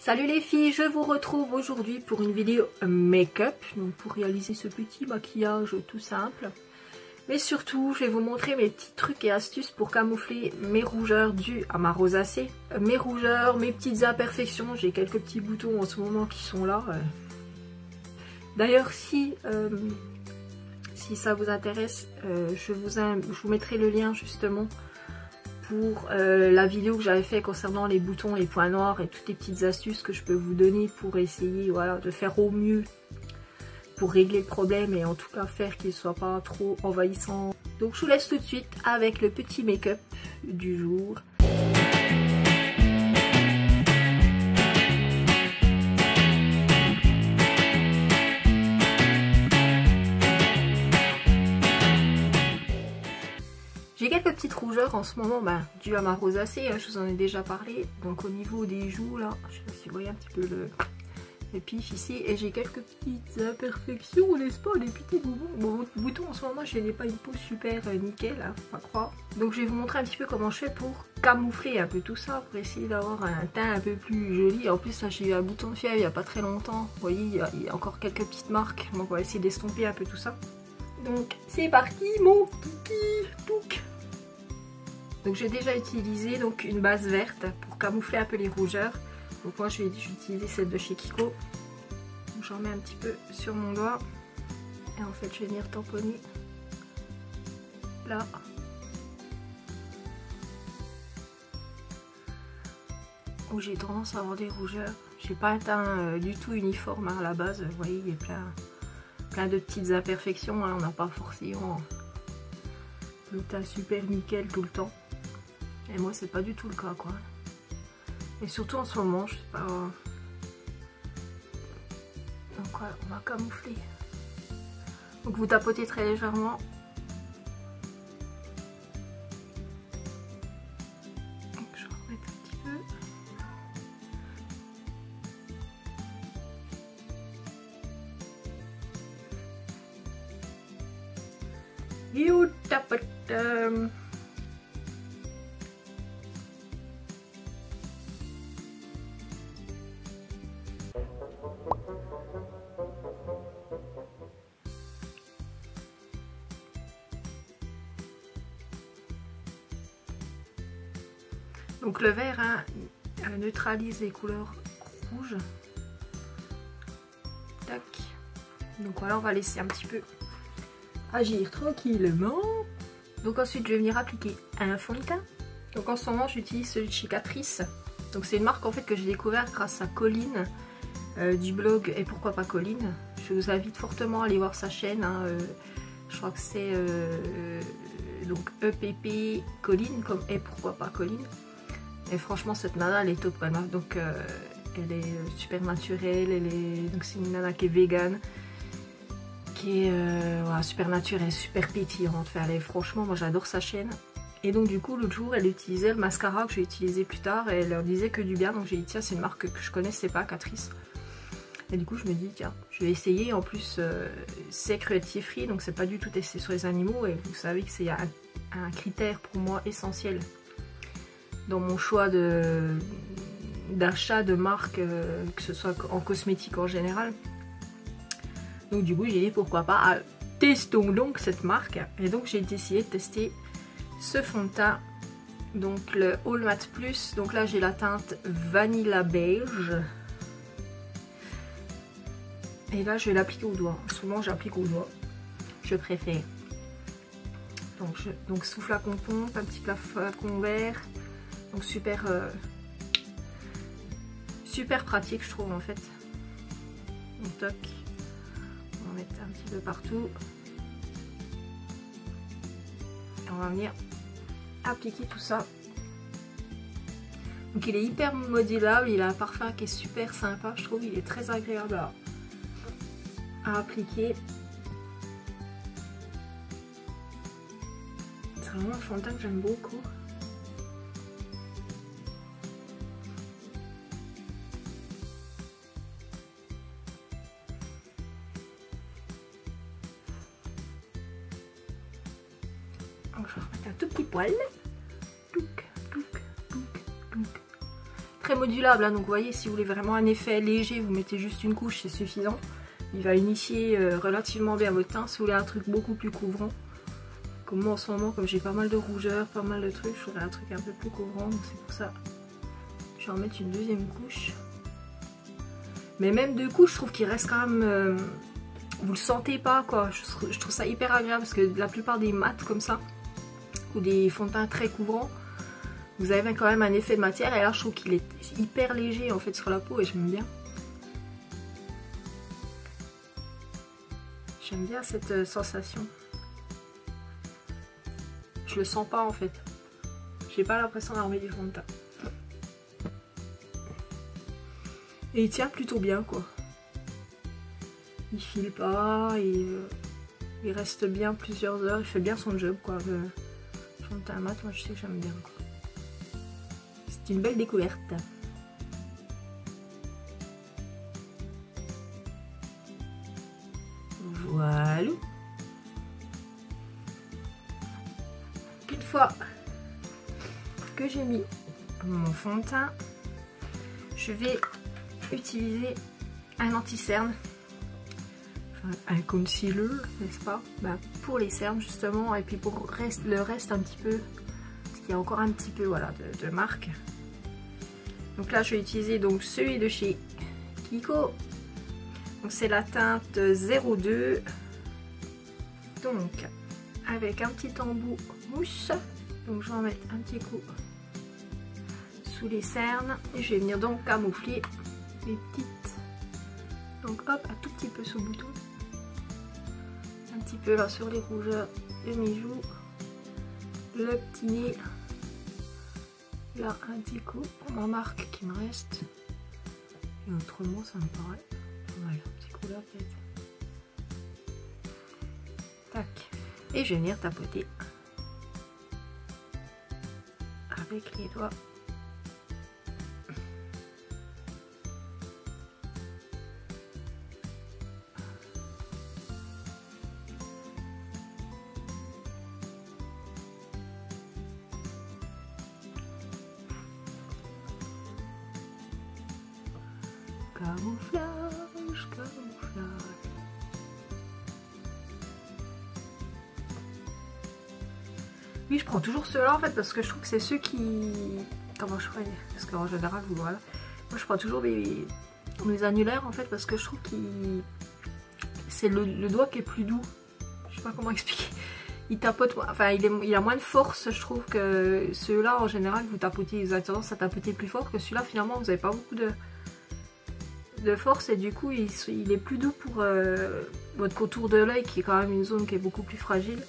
Salut les filles, je vous retrouve aujourd'hui pour une vidéo make-up, donc pour réaliser ce petit maquillage tout simple. Mais surtout, je vais vous montrer mes petits trucs et astuces pour camoufler mes rougeurs dues à ma rosacée. Mes rougeurs, mes petites imperfections, j'ai quelques petits boutons en ce moment qui sont là. D'ailleurs, si ça vous intéresse, je vous mettrai le lien justement pour la vidéo que j'avais fait concernant les boutons, les points noirs et toutes les petites astuces que je peux vous donner pour essayer de faire au mieux pour régler le problème et en tout cas faire qu'il ne soit pas trop envahissant. Donc je vous laisse tout de suite avec le petit make-up du jour. J'ai quelques petites rougeurs en ce moment, dues à ma rosacée, je vous en ai déjà parlé. Donc au niveau des joues, là, je sais pas si vous voyez un petit peu le pif ici. Et j'ai quelques petites imperfections, n'est-ce pas, des petits boutons en ce moment, je n'ai pas une peau super nickel, hein, pas croire. Donc je vais vous montrer un petit peu comment je fais pour camoufler un peu tout ça, pour essayer d'avoir un teint un peu plus joli. En plus là j'ai eu un bouton de fièvre il n'y a pas très longtemps, vous voyez, il y a encore quelques petites marques. Donc on va essayer d'estomper un peu tout ça. Donc c'est parti mon kiki touk. Donc j'ai déjà utilisé donc une base verte pour camoufler un peu les rougeurs. Donc moi je vais utiliser celle de chez Kiko. J'en mets un petit peu sur mon doigt. Et en fait je vais venir tamponner là. Où j'ai tendance à avoir des rougeurs. J'ai pas un teint du tout uniforme à la base. Vous voyez, il y a plein de petites imperfections. On n'a pas forcément le teint super nickel tout le temps. Et moi c'est pas du tout le cas quoi. Et surtout en ce moment, je sais pas. Donc voilà, on va camoufler. Donc vous tapotez très légèrement. Donc je vais remettre un petit peu. You tapote. Donc le vert neutralise les couleurs rouges. Tac. Donc voilà, on va laisser un petit peu agir tranquillement. Donc ensuite je vais venir appliquer un fond de teint. Donc en ce moment j'utilise celui de chez Catrice. Donc c'est une marque en fait que j'ai découvert grâce à Colline du blog Et pourquoi pas Colline. Je vous invite fortement à aller voir sa chaîne. Je crois que c'est donc EPP Colline comme Et pourquoi pas Colline. Et franchement cette nana elle est top quand même. Donc elle est super naturelle, donc c'est une nana qui est vegan, qui est super naturelle, super pétillante. Enfin, franchement moi j'adore sa chaîne. Et donc du coup l'autre jour elle utilisait le mascara que j'ai utilisé plus tard et elle leur disait que du bien. Donc j'ai dit tiens c'est une marque que je connaissais pas, Catrice. Et du coup je me dis tiens je vais essayer. En plus c'est cruelty free, donc c'est pas du tout testé sur les animaux. Et vous savez que c'est un critère pour moi essentiel dans mon choix d'achat de marque, que ce soit en cosmétique en général. Donc du coup j'ai dit pourquoi pas, testons donc cette marque. Et donc j'ai décidé de tester ce fond de teint, donc le All Matte Plus. Donc là j'ai la teinte Vanilla Beige. Et là je vais l'appliquer au doigt. Souvent j'applique au doigt, je préfère. Donc sous flacon pompe, un petit flacon vert. Donc super pratique je trouve en fait. Donc toc, on va mettre un petit peu partout. Et on va venir appliquer tout ça. Donc il est hyper modulable, il a un parfum qui est super sympa, je trouve, il est très agréable à appliquer. C'est vraiment un fond de teint que j'aime beaucoup. Donc je vais remettre un tout petit poil. Touc, touc, touc, touc. très modulable, hein, donc vous voyez, si vous voulez vraiment un effet léger, vous mettez juste une couche, c'est suffisant. Il va initier relativement bien votre teint. Si vous voulez un truc beaucoup plus couvrant, comme moi en ce moment, comme j'ai pas mal de rougeurs, pas mal de trucs, je voudrais un truc un peu plus couvrant, donc c'est pour ça je vais en mettre une deuxième couche. Mais même 2 couches, je trouve qu'il reste quand même... vous le sentez pas, quoi. Je trouve ça hyper agréable parce que la plupart des mats comme ça, ou des fonds de teint très couvrants, vous avez quand même un effet de matière, et là je trouve qu'il est hyper léger en fait sur la peau et j'aime bien. J'aime bien cette sensation. Je le sens pas en fait. J'ai pas l'impression d'avoir mis du fond de teint. Et il tient plutôt bien, quoi. Il file pas, et il reste bien plusieurs heures, il fait bien son job, quoi. Le fond de teint mat, moi je sais que j'aime bien, quoi. C'est une belle découverte. Voilà. Une fois que j'ai mis mon fond de teint, je vais utiliser un anti-cerne, enfin, un concealer, n'est-ce pas, pour les cernes justement, et puis pour le reste un petit peu, parce qu'il y a encore un petit peu, voilà, de marque. Donc là je vais utiliser donc celui de chez Kiko, donc c'est la teinte 02, donc avec un petit embout mousse, donc je vais en mettre un petit coup sous les cernes et je vais venir donc camoufler les petites, donc hop, un tout petit peu sous le bouton, un petit peu là sur les rougeurs de mes joues, le petit nez, là un petit coup pour ma marque qui me reste, et autrement ça me paraît pas mal, un petit coup là peut-être, tac, et je vais venir tapoter avec les doigts. Camouflage, camouflage. Oui, je prends toujours ceux-là en fait parce que je trouve que c'est ceux qui... Comment je ferais? Parce qu'en général, voilà. Moi je prends toujours mes annulaires en fait parce que je trouve que c'est le doigt qui est plus doux. Je sais pas comment expliquer. Il tapote, enfin il a moins de force, je trouve, que ceux-là en général vous avez tendance à tapoter plus fort, que celui-là finalement vous n'avez pas beaucoup de force, et du coup il est plus doux pour votre contour de l'œil qui est quand même une zone qui est beaucoup plus fragile.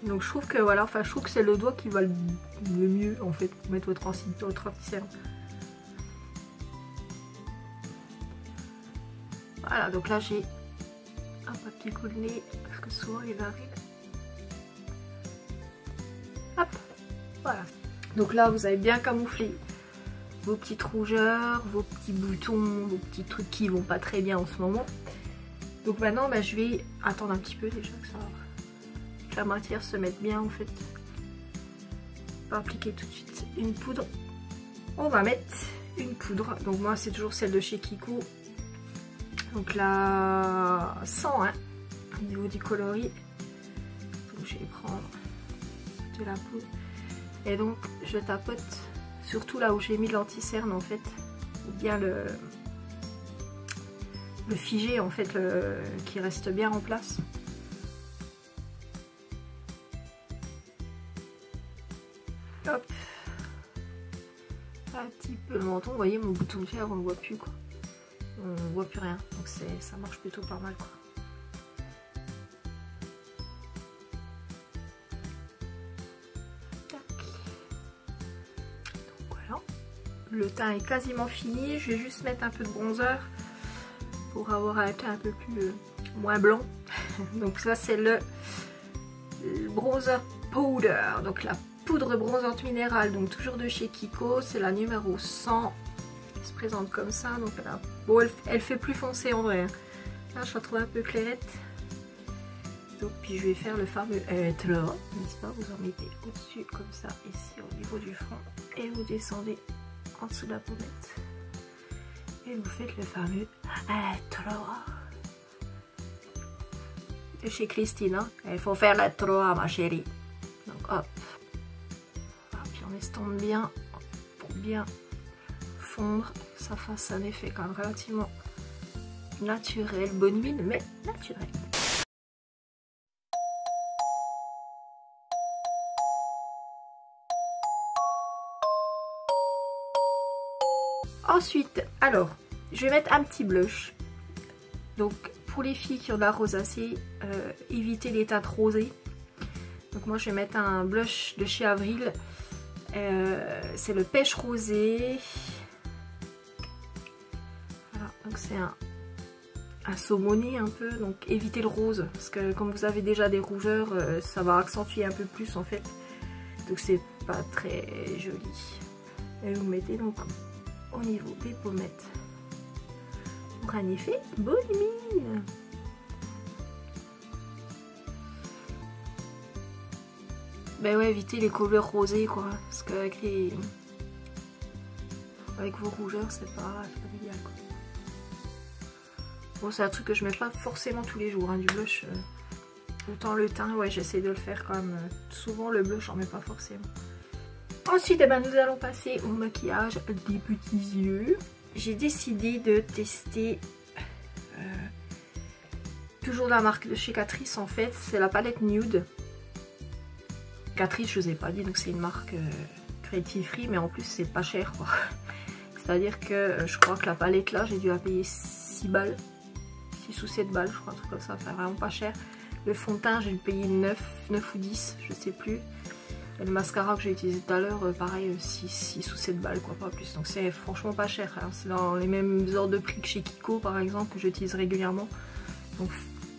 Donc je trouve que voilà, enfin je trouve que c'est le doigt qui va le mieux en fait pour mettre votre anti-cerne. Voilà, donc là j'ai un petit coup de nez parce que souvent il arrive. Hop, voilà. Donc là vous avez bien camouflé vos petites rougeurs, vos petits boutons, vos petits trucs qui vont pas très bien en ce moment. Donc maintenant je vais attendre un petit peu déjà que la matière se mette bien en fait. Pas appliquer tout de suite une poudre. On va mettre une poudre. Donc moi c'est toujours celle de chez Kiko. Donc la 101 au niveau du coloris. Donc je vais prendre de la poudre. Et donc je tapote surtout là où j'ai mis l'anti-cerne en fait. Ou bien le figé en fait, qui reste bien en place. Hop. Un petit peu le menton. Vous voyez mon bouton de fer, on ne le voit plus quoi. On ne voit plus rien. Donc ça marche plutôt pas mal quoi. Le teint est quasiment fini, je vais juste mettre un peu de bronzer pour avoir un teint un peu plus moins blanc. Donc ça c'est le bronzer powder, donc la poudre bronzante minérale, donc toujours de chez Kiko, c'est la numéro 100. Elle se présente comme ça, donc bon, elle fait plus foncé en vrai. Là je la trouve un peu clairette. Donc puis je vais faire le fameux être là, n'est-ce pas? Vous en mettez au-dessus comme ça, ici au niveau du front, et vous descendez en dessous de la pommette. Et vous faites le fameux troa. De chez Christine, hein. Il faut faire la troa, ma chérie. Donc hop. Voilà, puis on estompe bien pour bien fondre. Ça fasse un effet quand même relativement naturel, bonne mine, mais naturel. Ensuite, alors, je vais mettre un petit blush. Donc, pour les filles qui ont de la rosacée, évitez les teintes rosées. Donc moi, je vais mettre un blush de chez Avril. C'est le Pêche Rosé. Voilà, donc c'est un saumoné un peu. Donc, évitez le rose. Parce que comme vous avez déjà des rougeurs, ça va accentuer un peu plus en fait. Donc, c'est pas très joli. Et vous mettez donc au niveau des pommettes pour un effet bonne mine. Ben ouais, évitez les couleurs rosées quoi, parce qu'avec avec vos rougeurs c'est pas idéal quoi. Bon, c'est un truc que je mets pas forcément tous les jours, hein, du blush. Autant le teint, ouais, j'essaie de le faire quand même. Souvent le blush j'en mets pas forcément. Ensuite, eh ben, nous allons passer au maquillage des petits yeux. J'ai décidé de tester toujours la marque de chez Catrice en fait. C'est la palette Nude. Catrice, je vous ai pas dit, donc c'est une marque cruelty free, mais en plus c'est pas cher quoi. C'est-à-dire que je crois que la palette là, j'ai dû la payer 6 balles. 6 ou 7 balles, je crois, un truc comme ça, enfin vraiment pas cher. Le fond de teint, j'ai dû payer 9 ou 10, je sais plus. Et le mascara que j'ai utilisé tout à l'heure, pareil, 6 ou 7 balles, quoi, pas plus. Donc c'est franchement pas cher. Hein. C'est dans les mêmes ordres de prix que chez Kiko, par exemple, que j'utilise régulièrement. Donc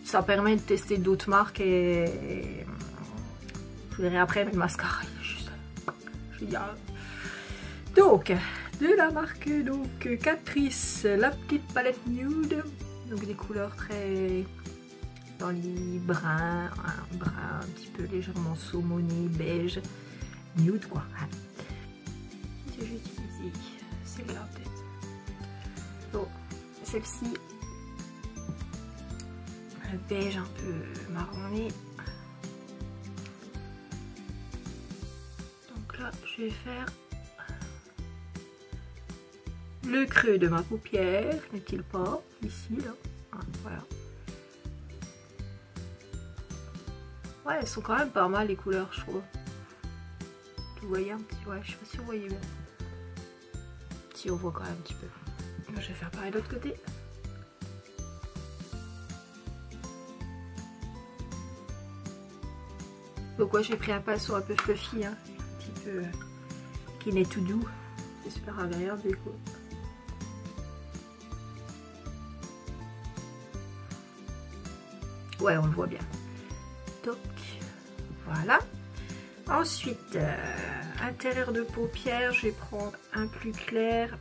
ça permet de tester d'autres marques et je vous verrai après, mais le mascara, il est juste... Je veux dire... Donc, de la marque donc Catrice, la petite palette Nude. Donc des couleurs très... dans les bruns, un brun un petit peu légèrement saumoné, beige, nude quoi. Je vais utiliser celle-là peut-être. Donc celle-ci, beige un peu marronné. Donc là, je vais faire le creux de ma paupière, n'est-il pas, ici là, voilà. Ouais, elles sont quand même pas mal les couleurs, je trouve. Vous voyez un petit... Ouais, je sais pas si vous voyez bien. Si, on voit quand même un petit peu. Moi, je vais faire pareil de l'autre côté. Donc ouais, j'ai pris un pinceau un peu fluffy, hein, un petit peu qui n'est tout doux. C'est super agréable du coup. Ouais, on le voit bien. Donc, voilà. Ensuite, intérieur de paupières, je vais prendre un plus clair.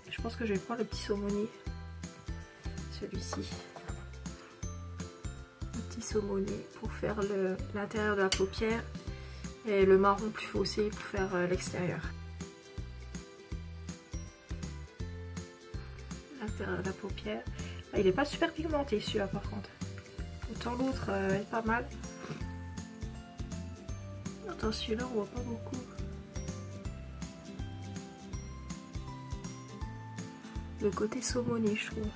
Je pense que je vais prendre le petit saumoné. Celui-ci. Le petit saumoné pour faire l'intérieur de la paupière. Et le marron plus foncé pour faire l'extérieur. L'intérieur de la paupière. Ah, il n'est pas super pigmenté celui-là par contre. Autant l'autre est pas mal. Attends, celui-là on voit pas beaucoup. Le côté saumoné je trouve.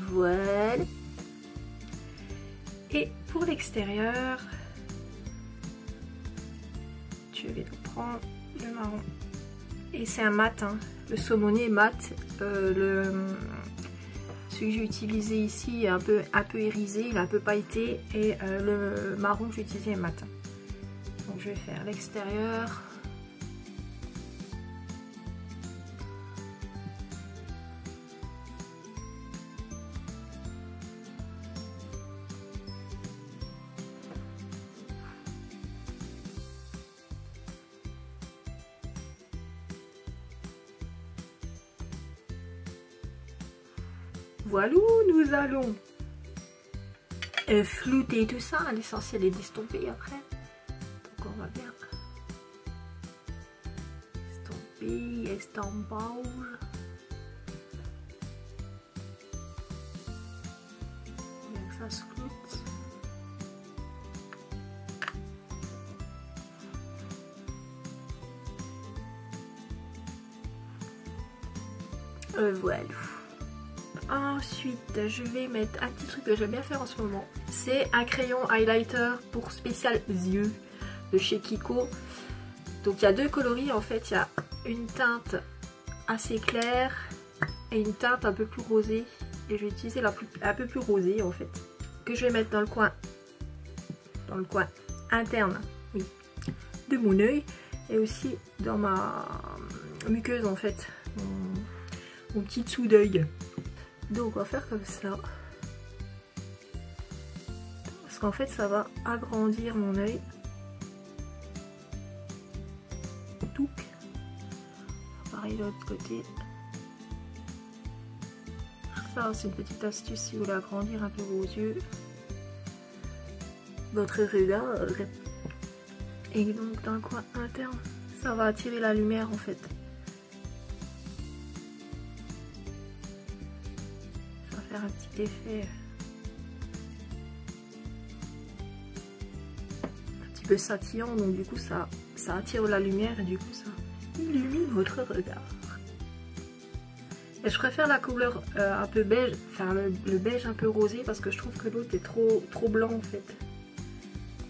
Voilà. Et pour l'extérieur, je vais prendre le marron. Et c'est un mat, hein. Le saumoné est mat. Celui que j'ai utilisé ici est un peu irisé, il est un peu pailleté. Et le marron que j'ai utilisé est mat. Donc je vais faire l'extérieur. Voilà, nous allons flouter tout ça. L'essentiel est d'estomper après. Donc on va bien estomper, estampage. Bien que ça se floute. Voilà. Ensuite, je vais mettre un petit truc que j'aime bien faire en ce moment. C'est un crayon highlighter pour spécial yeux de chez Kiko. Donc il y a deux coloris en fait. Il y a une teinte assez claire et une teinte un peu plus rosée. Et je vais utiliser un peu plus rosée en fait. Que je vais mettre dans le coin interne, oui, de mon œil. Et aussi dans ma muqueuse en fait. Mon petit dessous d'œil. Donc on va faire comme ça. Parce qu'en fait ça va agrandir mon œil. Touc. Pareil de l'autre côté. Ça c'est une petite astuce si vous voulez agrandir un peu vos yeux. Votre regard. Et donc dans le coin interne, ça va attirer la lumière en fait. Un petit effet un petit peu scintillant, donc du coup ça attire la lumière et du coup ça illumine votre regard. Et je préfère la couleur un peu beige, enfin le beige un peu rosé parce que je trouve que l'autre est trop blanc en fait.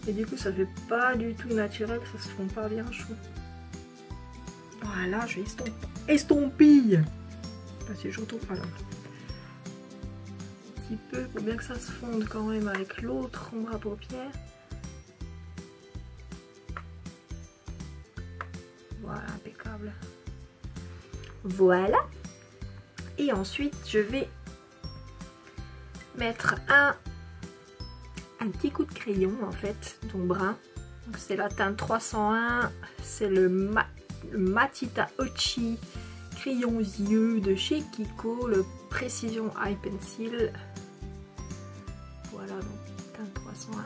Et du coup ça fait pas du tout naturel, ça se fond pas bien je trouve. Voilà, je vais estomper. Parce que je retourne pas là. Peu pour bien que ça se fonde quand même avec l'autre ombre à paupières. Voilà, impeccable. Voilà. Et ensuite je vais mettre un petit coup de crayon en fait, donc brun. C'est la teinte 301, c'est le Matita Ochi crayon yeux de chez Kiko, le Précision Eye Pencil. Voilà, donc teinte 301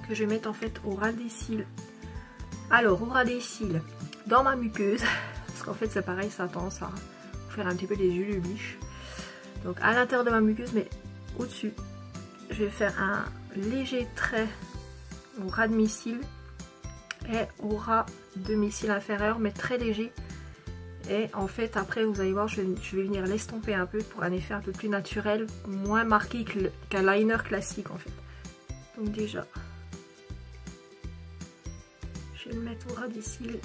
que je vais mettre en fait au ras des cils. Alors au ras des cils, dans ma muqueuse, parce qu'en fait c'est pareil, ça a tendance à faire un petit peu des yeux de biche. Donc à l'intérieur de ma muqueuse, mais au-dessus, je vais faire un léger trait au ras de mes cils et au ras de mes cils inférieurs, mais très léger. Et en fait après vous allez voir, je vais venir l'estomper un peu pour un effet un peu plus naturel, moins marqué qu'un liner classique en fait. Donc déjà, je vais le mettre au ras des cils.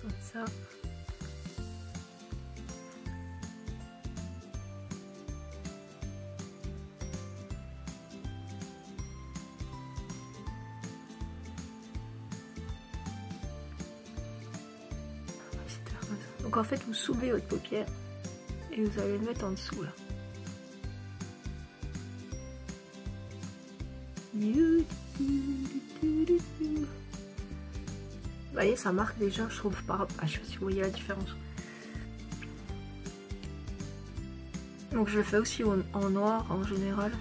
Comme ça. Donc en fait vous soulevez votre paupière et vous allez le mettre en dessous là. Vous voyez, ça marque déjà, je trouve, par rapport. Je sais pas si vous voyez la différence. Donc je le fais aussi en noir en général.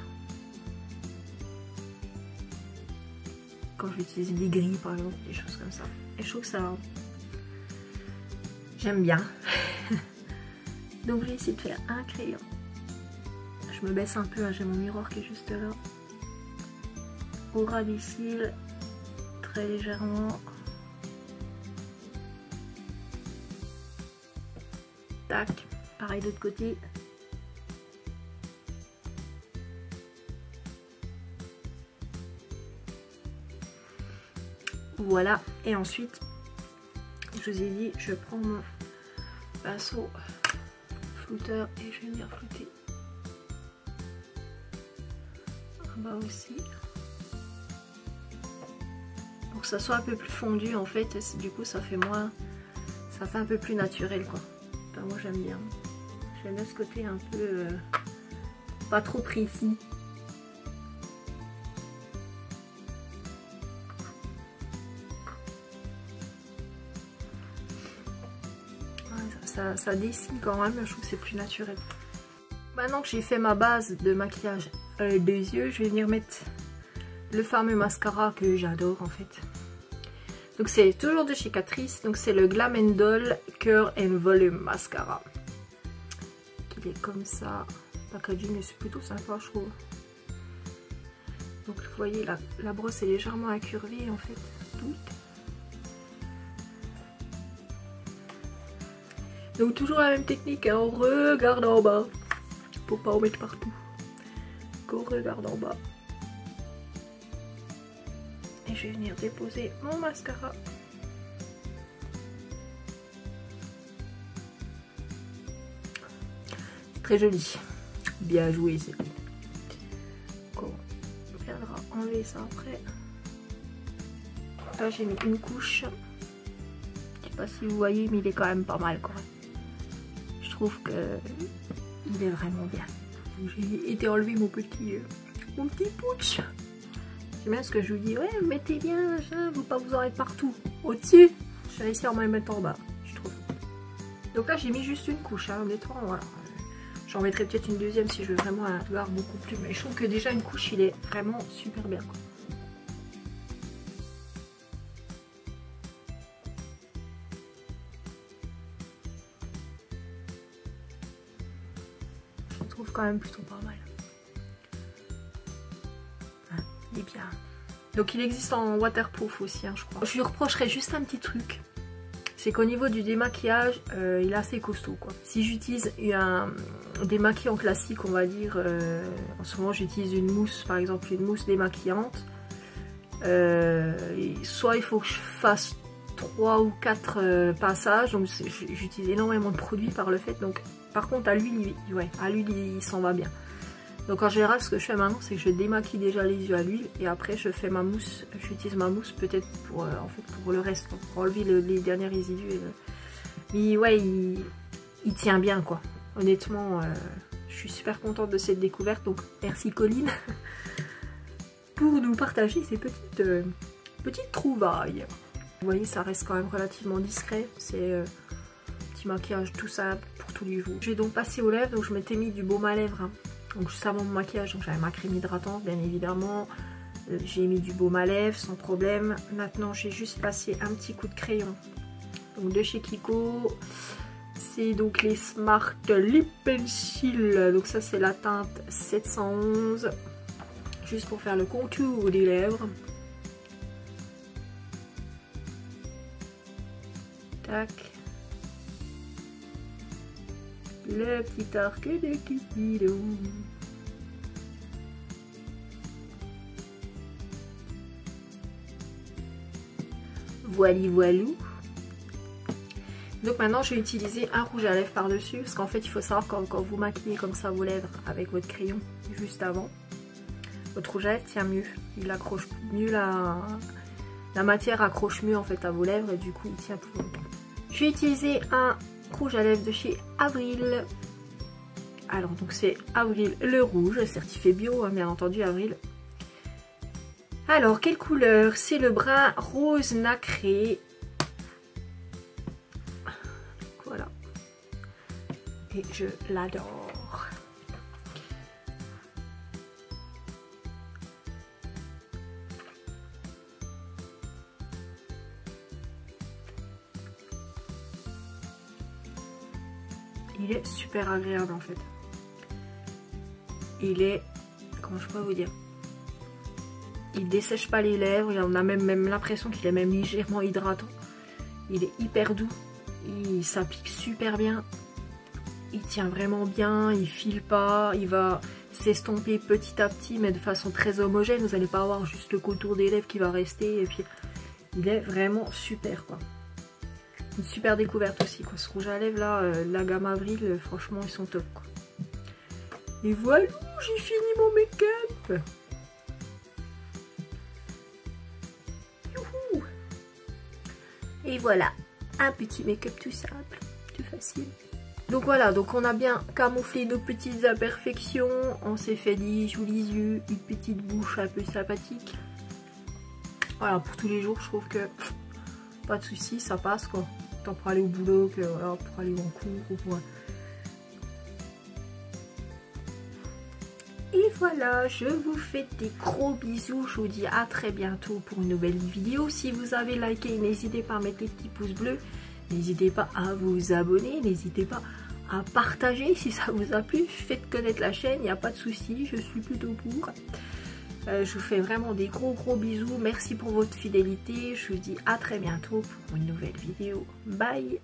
Quand j'utilise des gris par exemple, des choses comme ça. Et je trouve que ça... J'aime bien. Donc j'ai essayé de faire un crayon. Je me baisse un peu, hein, j'ai mon miroir qui est juste là. Au ras des cils, très légèrement. Tac, pareil de l'autre côté. Voilà, et ensuite, je vous ai dit, je prends mon pinceau flouteur et je vais venir flouter en bas aussi. Pour que ça soit un peu plus fondu en fait, et du coup ça fait moins, ça fait un peu plus naturel quoi. Enfin, moi j'aime bien ce côté un peu pas trop précis. ça dessine quand même, je trouve que c'est plus naturel. Maintenant que j'ai fait ma base de maquillage des yeux, je vais venir mettre le fameux mascara que j'adore en fait. Donc c'est toujours de chez Catrice, donc c'est le Glam & Doll Curl and Volume Mascara. Il est comme ça, packaging c'est plutôt sympa je trouve. Donc vous voyez la brosse est légèrement incurvée en fait, toute. Donc toujours la même technique, hein, on regarde en bas, pour pas en mettre partout. Donc on regarde en bas. Et je vais venir déposer mon mascara. Très joli, bien joué c'est. Donc on viendra enlever ça après. Là j'ai mis une couche. Je sais pas si vous voyez mais il est quand même pas mal quoi. Je trouve que il est vraiment bien. J'ai été enlever mon petit pouch. C'est bien ce que je vous dis, ouais mettez bien, machin, faut pas vous en mettre partout. Au-dessus, je vais essayer de m'en mettre en bas, je trouve. Donc là j'ai mis juste une couche, hein, honnêtement, voilà. J'en mettrai peut-être une deuxième si je veux vraiment un regard beaucoup plus. Mais je trouve que déjà une couche il est vraiment super bien quoi. Je trouve quand même plutôt pas mal. Hein, il est bien. Donc il existe en waterproof aussi hein, je crois. Je lui reprocherais juste un petit truc. C'est qu'au niveau du démaquillage, il est assez costaud quoi. Si j'utilise un démaquillant classique on va dire, en ce moment j'utilise une mousse, par exemple une mousse démaquillante. Soit il faut que je fasse 3 ou 4 passages, donc j'utilise énormément de produits par le fait. Donc par contre à l'huile, ouais, à l'huile il s'en va bien. Donc en général ce que je fais maintenant c'est que je démaquille déjà les yeux à l'huile et après je fais ma mousse, j'utilise ma mousse peut-être pour, en fait, pour le reste, pour enlever les derniers résidus. Mais ouais il tient bien quoi. Honnêtement je suis super contente de cette découverte, donc merci Colline pour nous partager ces petites trouvailles. Vous voyez ça reste quand même relativement discret, c'est petit maquillage tout simple pour tous les jours. J'ai donc passé aux lèvres, donc je m'étais mis du baume à lèvres hein. Donc juste avant mon maquillage, donc j'avais ma crème hydratante bien évidemment, j'ai mis du baume à lèvres sans problème. Maintenant j'ai juste passé un petit coup de crayon donc de chez Kiko, c'est donc les Smart Lip Pencil, donc ça c'est la teinte 711, juste pour faire le contour des lèvres. Tac. Le petit arc de Cupido. Voili voilou. Donc maintenant je vais utiliser un rouge à lèvres par dessus, parce qu'en fait il faut savoir quand vous maquillez comme ça vos lèvres avec votre crayon juste avant, votre rouge à lèvres tient mieux, il accroche mieux, la matière accroche mieux en fait à vos lèvres et du coup il tient plus longtemps. Je vais utiliser un rouge à lèvres de chez Avril. Alors donc c'est Avril le rouge, certifié bio hein, bien entendu Avril. Alors quelle couleur? C'est le brun rose nacré. Voilà. Et je l'adore. Il est super agréable en fait. Il est, comment je peux vous dire, il dessèche pas les lèvres, on a même l'impression qu'il est même légèrement hydratant. Il est hyper doux, il s'applique super bien, il tient vraiment bien, il file pas, il va s'estomper petit à petit mais de façon très homogène, vous n'allez pas avoir juste le contour des lèvres qui va rester et puis il est vraiment super quoi. Une super découverte aussi quoi, ce rouge à lèvres là, la gamme Avril, franchement ils sont top quoi. Et voilà, j'ai fini mon make-up. Youhou. Et voilà, un petit make-up tout simple, tout facile. Donc voilà, donc on a bien camouflé nos petites imperfections, on s'est fait des jolis yeux, une petite bouche un peu sympathique. Voilà, pour tous les jours je trouve que pas de soucis, ça passe quoi. tant pour aller au boulot que voilà, pour aller en cours ou pour... Et voilà, je vous fais des gros bisous, je vous dis à très bientôt pour une nouvelle vidéo. Si vous avez liké, n'hésitez pas à mettre les petits pouces bleus, n'hésitez pas à vous abonner, n'hésitez pas à partager si ça vous a plu, faites connaître la chaîne, il n'y a pas de souci, je suis plutôt pour. Je vous fais vraiment des gros bisous, merci pour votre fidélité, je vous dis à très bientôt pour une nouvelle vidéo, bye.